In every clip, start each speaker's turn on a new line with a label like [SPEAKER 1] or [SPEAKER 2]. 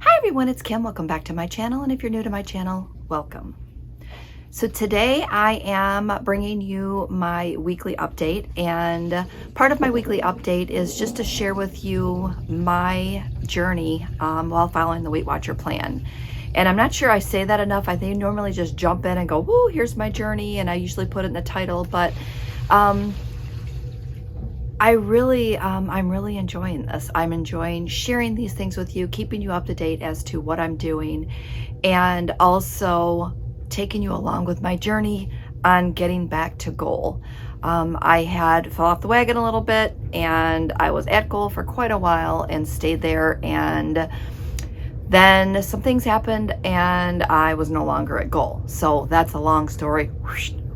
[SPEAKER 1] Hi everyone, it's Kim. Welcome back to my channel, and if you're new to my channel, welcome. So today I am bringing you my weekly update, and part of my weekly update is just to share with you my journey while following the Weight Watcher plan. And I'm not sure I say that enough. I think normally just jump in and go, woo, here's my journey, and I usually put it in the title, but I'm really enjoying this. I'm enjoying sharing these things with you, keeping you up to date as to what I'm doing, and also taking you along with my journey on getting back to goal. I had fell off the wagon a little bit, and I was at goal for quite a while and stayed there, and then some things happened and I was no longer at goal. So that's a long story,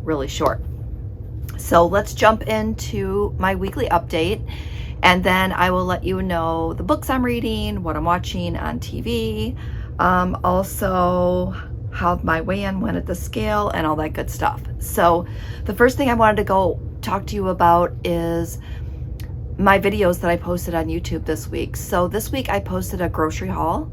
[SPEAKER 1] really short. So let's jump into my weekly update, and then I will let you know the books I'm reading, what I'm watching on TV, also how my weigh-in went at the scale and all that good stuff. So the first thing I wanted to go talk to you about is my videos that I posted on YouTube this week. So this week I posted a grocery haul,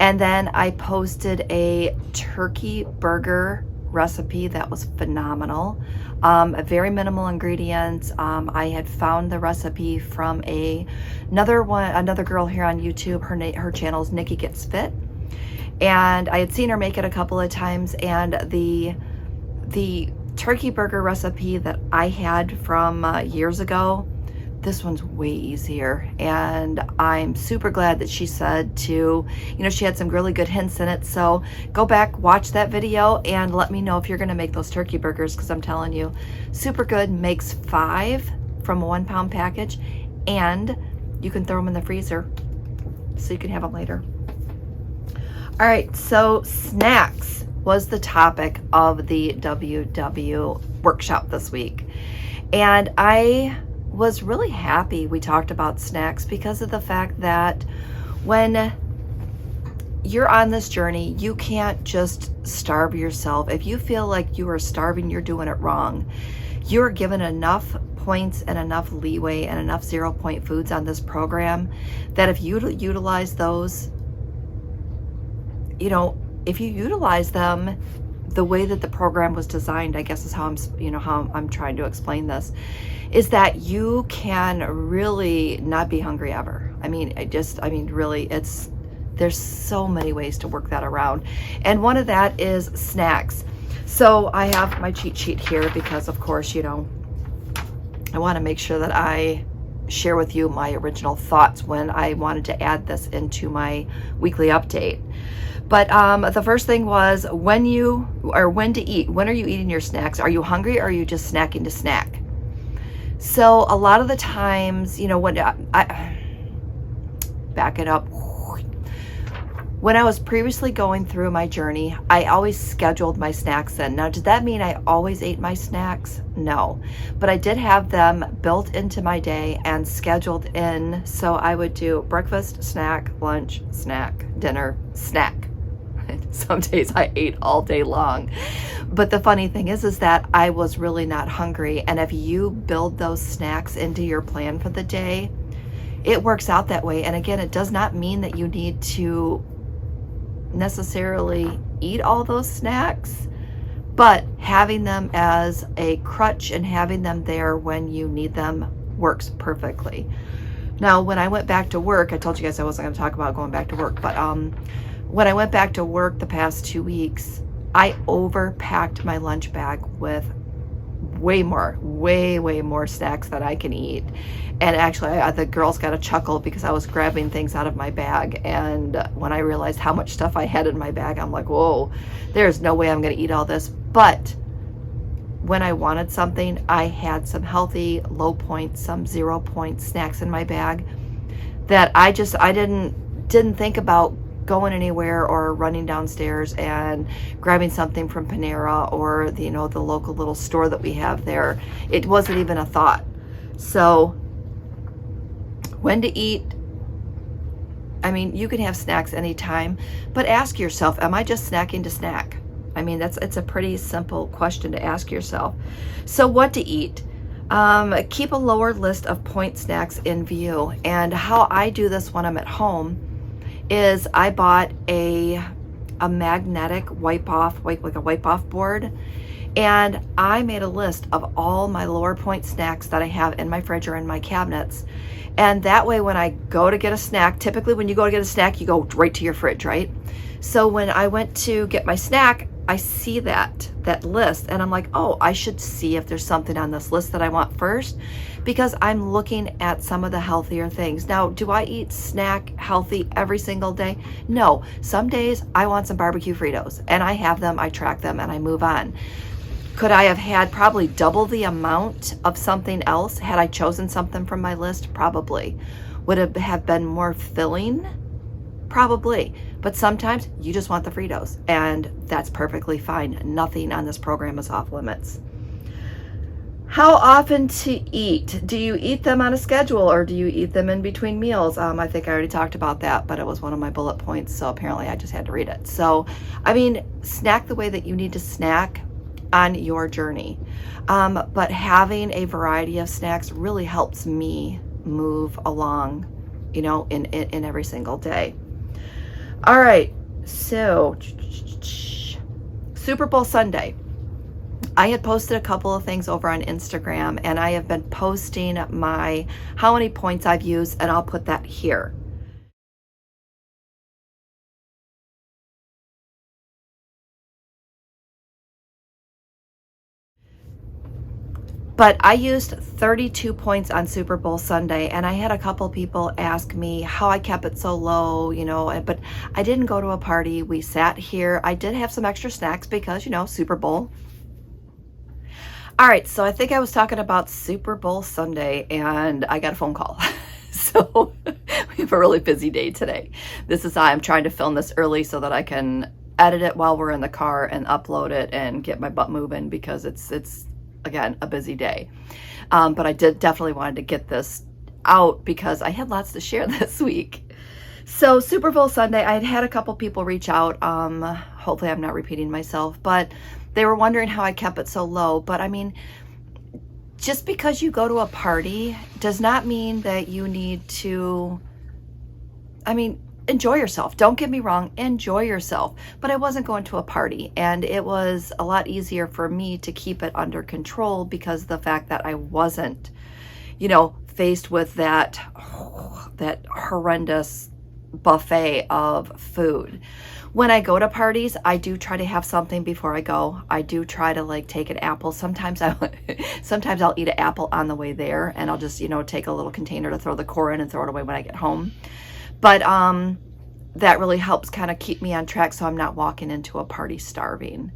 [SPEAKER 1] and then I posted a turkey burger recipe that was phenomenal. Very minimal ingredients. I had found the recipe from another girl here on YouTube. Her channel is Nikki Gets Fit, and I had seen her make it a couple of times. And the turkey burger recipe that I had from years ago, this one's way easier, and I'm super glad that she said to, she had some really good hints in it. So go back, watch that video, and let me know if you're gonna make those turkey burgers, because I'm telling you, super good. Makes 5 from a 1 pound package, and you can throw them in the freezer so you can have them later. All right, so snacks was the topic of the WW workshop this week, and I was really happy we talked about snacks, because of the fact that when you're on this journey, you can't just starve yourself. If you feel like you are starving, you're doing it wrong. You're given enough points and enough leeway and enough 0-point foods on this program that if you utilize those, if you utilize them the way that the program was designed, I guess is how I'm trying to explain this, is that you can really not be hungry ever. Really, there's so many ways to work that around. And one of that is snacks. So I have my cheat sheet here because, of course, I want to make sure that I share with you my original thoughts when I wanted to add this into my weekly update. But the first thing was when to eat. When are you eating your snacks? Are you hungry, or are you just snacking to snack? So a lot of the times, when I back it up, when I was previously going through my journey, I always scheduled my snacks in. Now, did that mean I always ate my snacks? No, but I did have them built into my day and scheduled in. So I would do breakfast, snack, lunch, snack, dinner, snack. Some days I ate all day long. But the funny thing is that I was really not hungry. And if you build those snacks into your plan for the day, it works out that way. And again, it does not mean that you need to necessarily eat all those snacks, but having them as a crutch and having them there when you need them works perfectly. Now, when I went back to work, I told you guys I wasn't going to talk about going back to work, but when I went back to work the past 2 weeks, I overpacked my lunch bag with way more snacks that I can eat. And actually, the girls got a chuckle because I was grabbing things out of my bag. And when I realized how much stuff I had in my bag, I'm like, whoa, there's no way I'm going to eat all this. But when I wanted something, I had some healthy, low point, some 0-point snacks in my bag that I didn't think about going anywhere or running downstairs and grabbing something from Panera or the local little store that we have there. It wasn't even a thought. So when to eat, you can have snacks anytime, but ask yourself, am I just snacking to snack? It's a pretty simple question to ask yourself. So what to eat? Keep a lower list of point snacks in view. And how I do this when I'm at home is I bought a magnetic like a wipe off board, and I made a list of all my lower point snacks that I have in my fridge or in my cabinets. And that way, when I go to get a snack, typically when you go to get a snack, you go right to your fridge, right? So when I went to get my snack, I see that list, and I'm like, oh, I should see if there's something on this list that I want first, because I'm looking at some of the healthier things. Now, do I eat snack healthy every single day? No. Some days I want some barbecue Fritos, and I have them, I track them, and I move on. Could I have had probably double the amount of something else had I chosen something from my list? Probably. Would it have been more filling? Probably. But sometimes you just want the Fritos, and that's perfectly fine. Nothing on this program is off limits. How often to eat? Do you eat them on a schedule, or do you eat them in between meals? I think I already talked about that, but it was one of my bullet points, so apparently I just had to read it. So, I mean, snack the way that you need to snack on your journey. But having a variety of snacks really helps me move along, in every single day. All right, so Super Bowl Sunday. I had posted a couple of things over on Instagram, and I have been posting how many points I've used, and I'll put that here. But I used 32 points on Super Bowl Sunday, and I had a couple people ask me how I kept it so low, but I didn't go to a party. We sat here. I did have some extra snacks because, Super Bowl. All right, so I think I was talking about Super Bowl Sunday, and I got a phone call. So we have a really busy day today. I'm trying to film this early so that I can edit it while we're in the car and upload it and get my butt moving, because it's again, a busy day. But I definitely wanted to get this out because I had lots to share this week. So Super Bowl Sunday, I had a couple people reach out. Hopefully I'm not repeating myself, but they were wondering how I kept it so low. But I mean, just because you go to a party does not mean that you need to, enjoy yourself. Don't get me wrong, enjoy yourself. But I wasn't going to a party, and it was a lot easier for me to keep it under control because of the fact that I wasn't, faced with that horrendous buffet of food. When I go to parties, I do try to have something before I go. I do try to take an apple. Sometimes I'll eat an apple on the way there, and I'll just, take a little container to throw the core in and throw it away when I get home. But that really helps kind of keep me on track so I'm not walking into a party starving.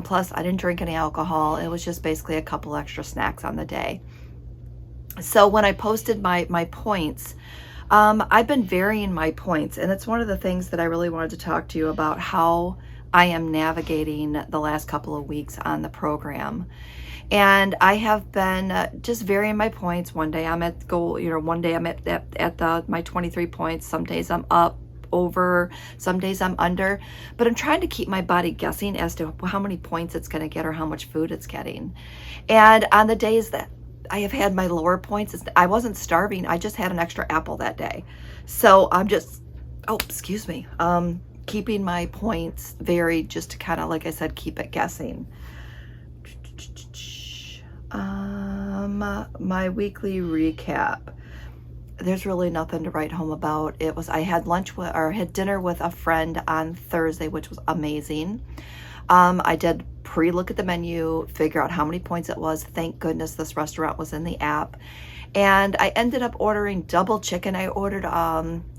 [SPEAKER 1] Plus, I didn't drink any alcohol. It was just basically a couple extra snacks on the day. So when I posted my points, I've been varying my points, and it's one of the things that I really wanted to talk to you about, how I am navigating the last couple of weeks on the program. And I have been just varying my points. One day I'm at goal, one day I'm at my 23 points. Some days I'm up over, some days I'm under, but I'm trying to keep my body guessing as to how many points it's going to get or how much food it's getting. And on the days that I have had my lower points, I wasn't starving. I just had an extra apple that day. So I'm just, keeping my points varied just to kind of, like I said, keep it guessing. My weekly recap. There's really nothing to write home about. I had had dinner with a friend on Thursday, which was amazing. I did pre-look at the menu, figure out how many points it was. Thank goodness this restaurant was in the app. And I ended up ordering double chicken. I ordered,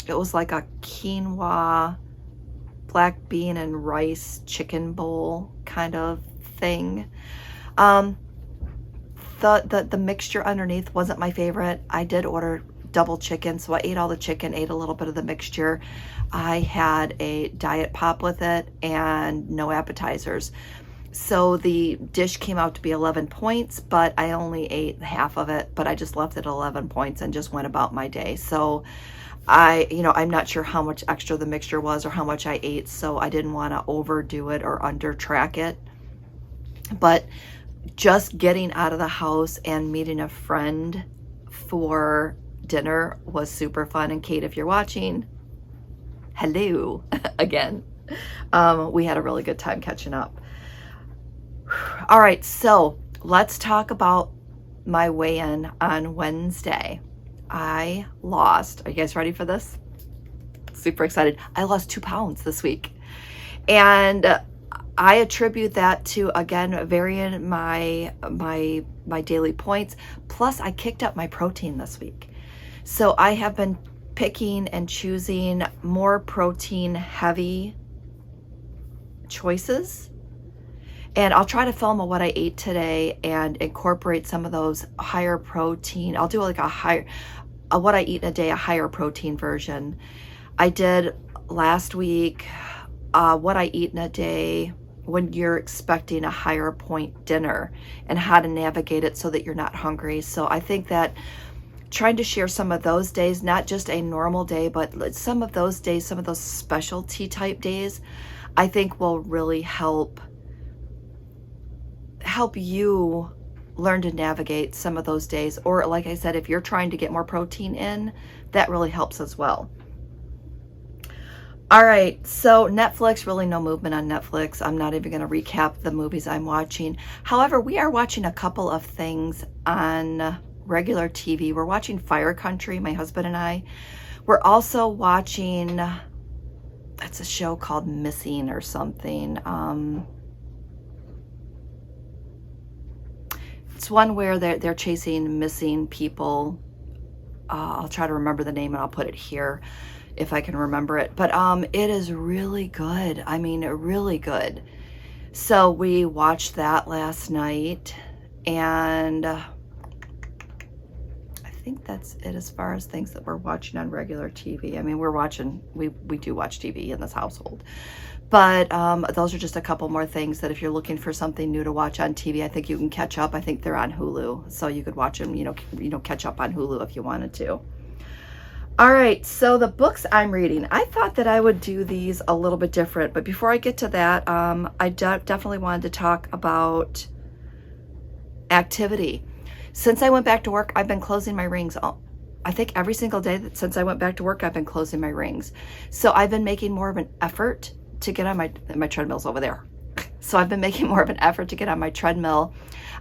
[SPEAKER 1] it was like a quinoa, black bean and rice chicken bowl kind of thing. The mixture underneath wasn't my favorite. I did order double chicken, so I ate all the chicken, ate a little bit of the mixture. I had a diet pop with it and no appetizers. So the dish came out to be 11 points, but I only ate half of it, but I just left it at 11 points and just went about my day. So I'm not sure how much extra the mixture was or how much I ate, so I didn't want to overdo it or under track it. But just getting out of the house and meeting a friend for dinner was super fun. And Kate, if you're watching, hello again. We had a really good time catching up. All right, so let's talk about my weigh-in on Wednesday. I lost, are you guys ready for this? Super excited. I lost 2 pounds this week. And I attribute that to, again, varying my daily points. Plus, I kicked up my protein this week. So I have been picking and choosing more protein heavy choices. And I'll try to film what I ate today and incorporate some of those higher protein. I'll do like a higher, what I eat in a day, a higher protein version. I did last week what I eat in a day when you're expecting a higher point dinner and how to navigate it so that you're not hungry. So I think that trying to share some of those days, not just a normal day, but some of those days, some of those specialty type days, I think will really help you learn to navigate some of those days. Or like I said, if you're trying to get more protein in, that really helps as well. All right, so Netflix, really no movement on Netflix. I'm not even going to recap the movies I'm watching. However, we are watching a couple of things on regular TV. We're watching Fire Country, my husband and I. We're also watching, that's a show called Missing or something. It's one where they're chasing missing people. I'll try to remember the name and I'll put it here if I can remember it. But it is really good. I mean, really good. So we watched that last night, and I think that's it as far as things that we're watching on regular TV. I mean, we do watch TV in this household. But those are just a couple more things that if you're looking for something new to watch on TV, I think you can catch up. I think they're on Hulu, so you could watch them, catch up on Hulu if you wanted to. All right, so the books I'm reading, I thought that I would do these a little bit different, but before I get to that, I definitely wanted to talk about activity. Since I went back to work, I've been closing my rings. I think every single day since I went back to work, I've been closing my rings. So I've been making more of an effort to get on my treadmill's over there. So I've been making more of an effort to get on my treadmill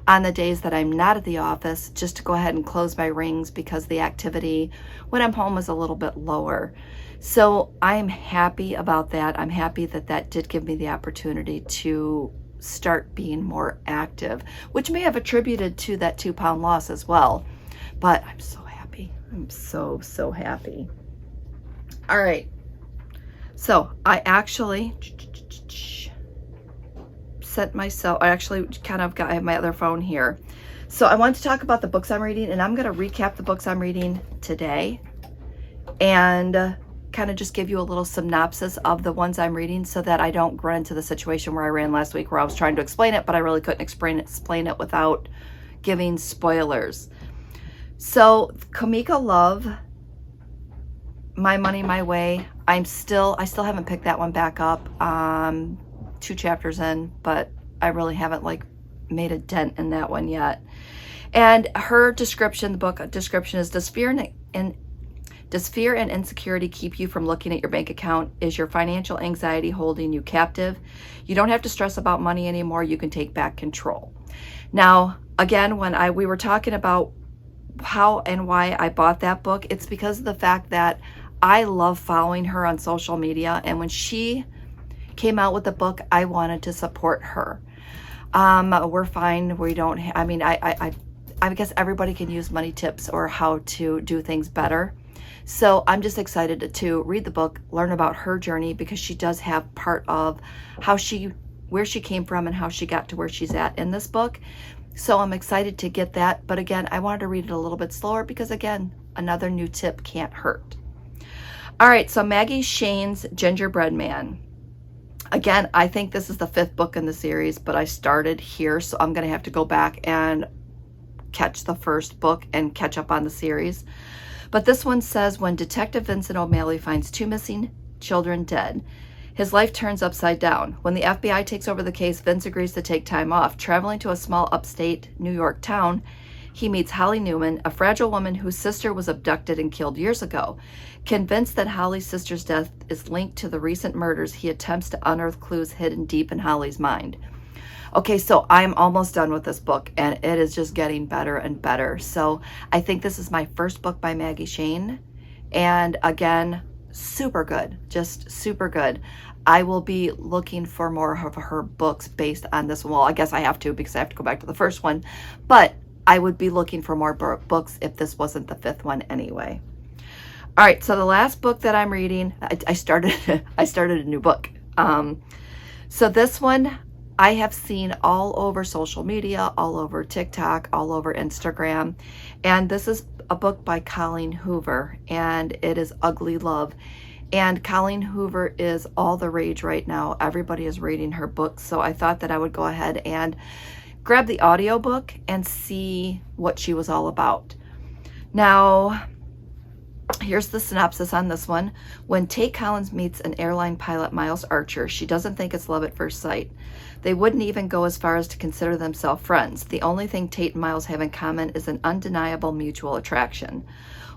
[SPEAKER 1] on the days that I'm not at the office, just to go ahead and close my rings, because the activity when I'm home is a little bit lower. So I'm happy about that. I'm happy that that did give me the opportunity to start being more active, which may have attributed to that 2 pound loss as well. But I'm so happy. I'm so happy. All right. So I actually sent myself, I have my other phone here. So I want to talk about the books I'm reading, and I'm going to recap the books I'm reading today and kind of just give you a little synopsis of the ones I'm reading so that I don't run into the situation where I ran last week where I was trying to explain it, but I really couldn't explain it without giving spoilers. So Kamika Love, My Money, My Way. I still haven't picked that one back up. 2 chapters in, but I really haven't made a dent in that one yet. And her description, the book description is, does fear and insecurity keep you from looking at your bank account? Is your financial anxiety holding you captive? You don't have to stress about money anymore. You can take back control. Now, again, when we were talking about how and why I bought that book, it's because of the fact that I love following her on social media, and when she came out with the book, I wanted to support her. We're fine. We don't. I guess everybody can use money tips or how to do things better. So I'm just excited to read the book, learn about her journey, because she does have part of where she came from and how she got to where she's at in this book. So I'm excited to get that. But again, I wanted to read it a little bit slower because, again, another new tip can't hurt. All right, so Maggie Shane's Gingerbread Man. Again, I think this is the 5th book in the series, but I started here, so I'm going to have to go back and catch the first book and catch up on the series. But this one says, when Detective Vincent O'Malley finds 2 missing children dead, his life turns upside down. When the FBI takes over the case, Vince agrees to take time off, traveling to a small upstate New York town he meets Holly Newman, a fragile woman whose sister was abducted and killed years ago. Convinced that Holly's sister's death is linked to the recent murders, he attempts to unearth clues hidden deep in Holly's mind. Okay, so I'm almost done with this book, and it is just getting better and better. So I think this is my first book by Maggie Shane. And again, super good, just super good. I will be looking for more of her books based on this one. Well, I guess I have to because I have to go back to the first one. But I would be looking for more books if this wasn't the fifth one anyway. All right, so the last book that I'm reading, I started a new book. So this one I have seen all over social media, all over TikTok, all over Instagram. And this is a book by Colleen Hoover, and it is Ugly Love. And Colleen Hoover is all the rage right now. Everybody is reading her books. So I thought that I would go ahead and grab the audiobook and see what she was all about. Now, here's the synopsis on this one. When Tate Collins meets an airline pilot, Miles Archer, she doesn't think it's love at first sight. They wouldn't even go as far as to consider themselves friends. The only thing Tate and Miles have in common is an undeniable mutual attraction.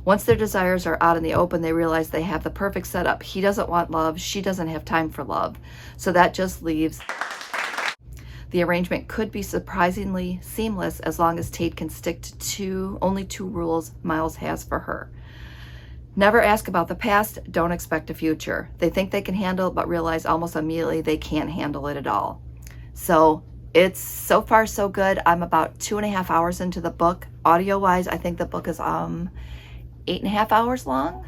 [SPEAKER 1] Once their desires are out in the open, they realize they have the perfect setup. He doesn't want love. She doesn't have time for love. So that just leaves. The arrangement could be surprisingly seamless as long as Tate can stick to only two rules Miles has for her. Never ask about the past, don't expect a future. They think they can handle it, but realize almost immediately they can't handle it at all. So it's so far so good. I'm about 2.5 hours into the book. Audio-wise, I think the book is 8.5 hours long.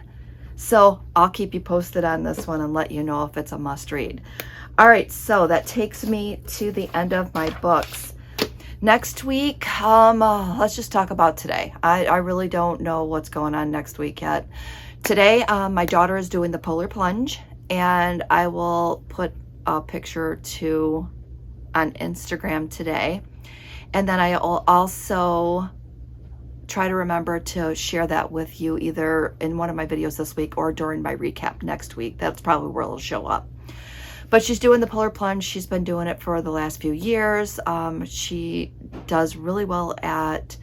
[SPEAKER 1] So I'll keep you posted on this one and let you know if it's a must read. All right, so that takes me to the end of my books. Next week, let's just talk about today. I really don't know what's going on next week yet. Today, my daughter is doing the polar plunge, and I will put a picture too on Instagram today. And then I'll also try to remember to share that with you either in one of my videos this week or during my recap next week. That's probably where it'll show up. But she's doing the polar plunge. She's been doing it for the last few years. She does really well at,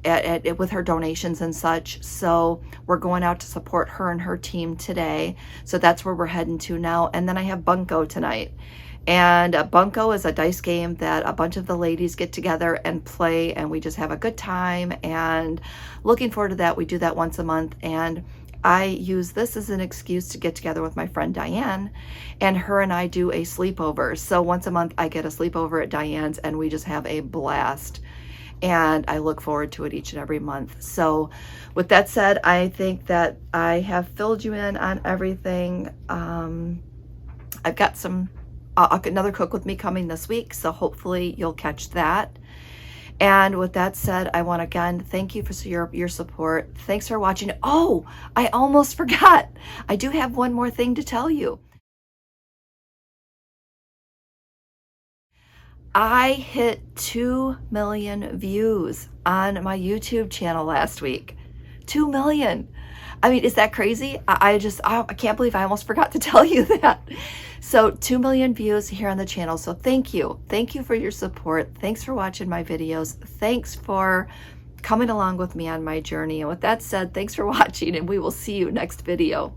[SPEAKER 1] with her donations and such. So we're going out to support her and her team today. So that's where we're heading to now. And then I have Bunko tonight. And Bunko is a dice game that a bunch of the ladies get together and play, and we just have a good time, and looking forward to that. We do that once a month, and I use this as an excuse to get together with my friend Diane, and her and I do a sleepover. So once a month I get a sleepover at Diane's, and we just have a blast, and I look forward to it each and every month. So with that said, I think that I have filled you in on everything. I've got another Cook With Me coming this week, so hopefully you'll catch that. And with that said, I want to again thank you for your support. Thanks for watching. Oh, I almost forgot. I do have one more thing to tell you. I hit 2 million views on my YouTube channel last week. 2 million. I mean, is that crazy? I can't believe I almost forgot to tell you that. So 2 million views here on the channel. So thank you. Thank you for your support. Thanks for watching my videos. Thanks for coming along with me on my journey. And with that said, thanks for watching, and we will see you next video.